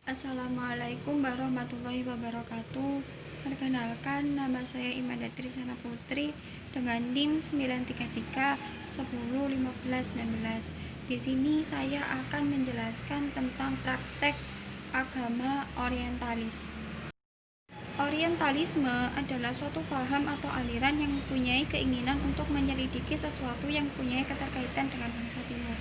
Assalamualaikum warahmatullahi wabarakatuh. Perkenalkan, nama saya Imada Trisana Putri dengan NIM 933101519. Di sini saya akan menjelaskan tentang praktek agama orientalis. Orientalisme adalah suatu paham atau aliran yang mempunyai keinginan untuk menyelidiki sesuatu yang mempunyai keterkaitan dengan bangsa timur.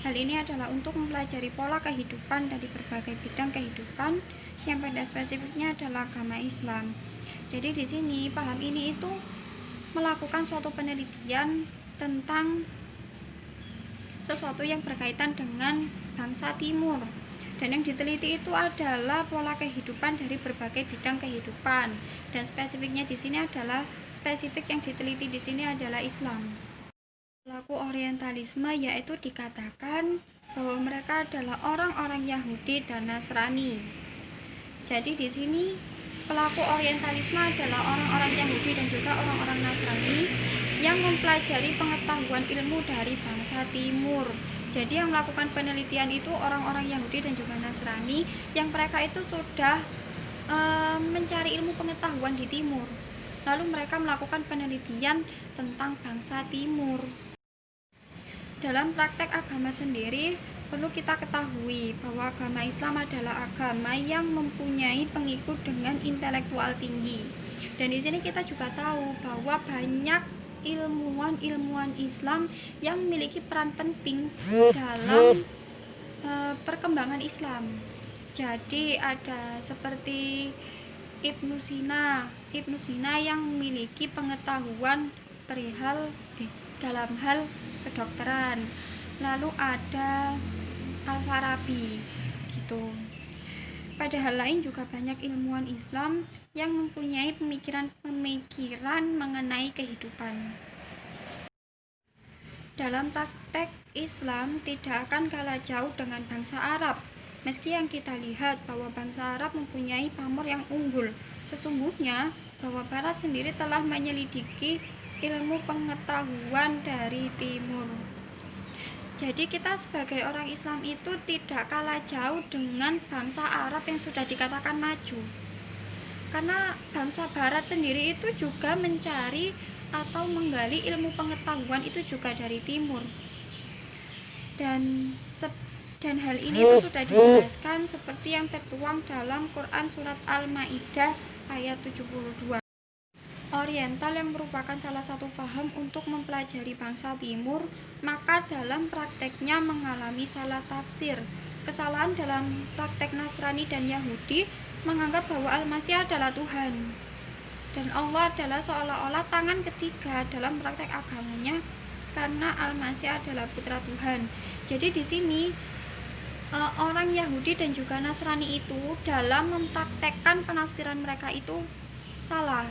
Hal ini adalah untuk mempelajari pola kehidupan dari berbagai bidang kehidupan yang pada spesifiknya adalah agama Islam. Jadi di sini paham ini itu melakukan suatu penelitian tentang sesuatu yang berkaitan dengan bangsa timur. Dan yang diteliti itu adalah pola kehidupan dari berbagai bidang kehidupan. Dan spesifiknya di sini adalah spesifik yang diteliti di sini adalah Islam. Pelaku orientalisme yaitu dikatakan bahwa mereka adalah orang-orang Yahudi dan Nasrani. Jadi di sini pelaku orientalisme adalah orang-orang Yahudi dan juga orang-orang Nasrani yang mempelajari pengetahuan ilmu dari bangsa timur. Jadi yang melakukan penelitian itu orang-orang Yahudi dan juga Nasrani yang mereka itu sudah mencari ilmu pengetahuan di timur. Lalu mereka melakukan penelitian tentang bangsa timur. Dalam praktek agama sendiri, perlu kita ketahui bahwa agama Islam adalah agama yang mempunyai pengikut dengan intelektual tinggi. Dan di sini kita juga tahu bahwa banyak ilmuwan Islam yang memiliki peran penting dalam perkembangan Islam. Jadi ada seperti Ibnu Sina yang memiliki pengetahuan perihal dalam hal kedokteran. Lalu ada Al-Farabi gitu. Pada hal lain juga banyak ilmuwan Islam yang mempunyai pemikiran mengenai kehidupan. Dalam praktek Islam tidak akan kalah jauh dengan bangsa Arab. Meski yang kita lihat bahwa bangsa Arab mempunyai pamor yang unggul, sesungguhnya bahwa Barat sendiri telah menyelidiki ilmu pengetahuan dari timur. Jadi kita sebagai orang Islam itu tidak kalah jauh dengan bangsa Arab yang sudah dikatakan maju. Karena bangsa Barat sendiri itu juga mencari atau menggali ilmu pengetahuan itu juga dari timur. Dan hal ini itu sudah dijelaskan seperti yang tertuang dalam Quran surat Al-Maidah ayat 72. Oriental yang merupakan salah satu paham untuk mempelajari bangsa timur, maka dalam prakteknya mengalami salah tafsir. Kesalahan dalam praktek Nasrani dan Yahudi menganggap bahwa Al-Masih adalah Tuhan dan Allah adalah seolah-olah tangan ketiga dalam praktek agamanya karena Al-Masih adalah putra Tuhan. Jadi di sini orang Yahudi dan juga Nasrani itu dalam mempraktekkan penafsiran mereka itu salah.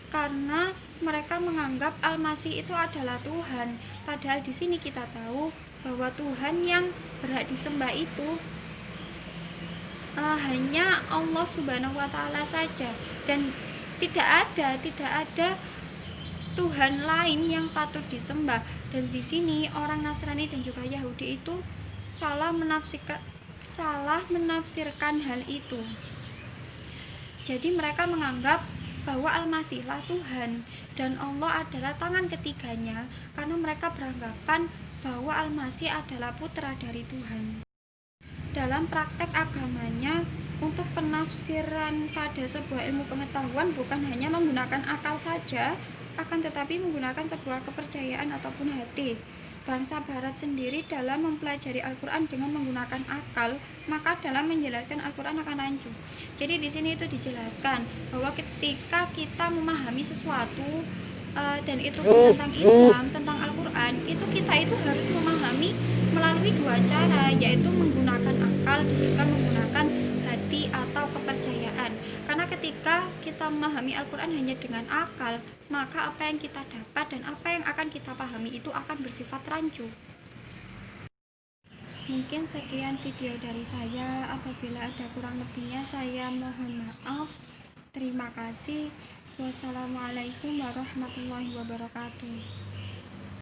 Karena mereka menganggap Al-Masih itu adalah Tuhan, padahal di sini kita tahu bahwa Tuhan yang berhak disembah itu hanya Allah Subhanahu wa Ta'ala saja, dan tidak ada Tuhan lain yang patut disembah. Dan di sini orang Nasrani dan juga Yahudi itu salah menafsirkan hal itu. Jadi mereka menganggap bahwa Al-Masihlah Tuhan dan Allah adalah tangan ketiganya karena mereka beranggapan bahwa Al-Masih adalah putra dari Tuhan. Dalam praktek agamanya, untuk penafsiran pada sebuah ilmu pengetahuan bukan hanya menggunakan akal saja, akan tetapi menggunakan sebuah kepercayaan ataupun hati. Bangsa Barat sendiri dalam mempelajari Al-Quran dengan menggunakan akal, maka dalam menjelaskan Al-Quran akan rancu. Jadi di sini itu dijelaskan bahwa ketika kita memahami sesuatu dan itu tentang Islam, tentang Al-Quran, itu kita itu harus memahami melalui dua cara, yaitu menggunakan akal dan juga menggunakan hati atau kepercayaan. Karena ketika kita memahami Al-Quran hanya dengan akal, maka apa yang kita dapat dan apa yang akan kita pahami itu akan bersifat rancu. Mungkin sekian video dari saya. Apabila ada kurang lebihnya saya mohon maaf. Terima kasih. Wassalamualaikum warahmatullahi wabarakatuh.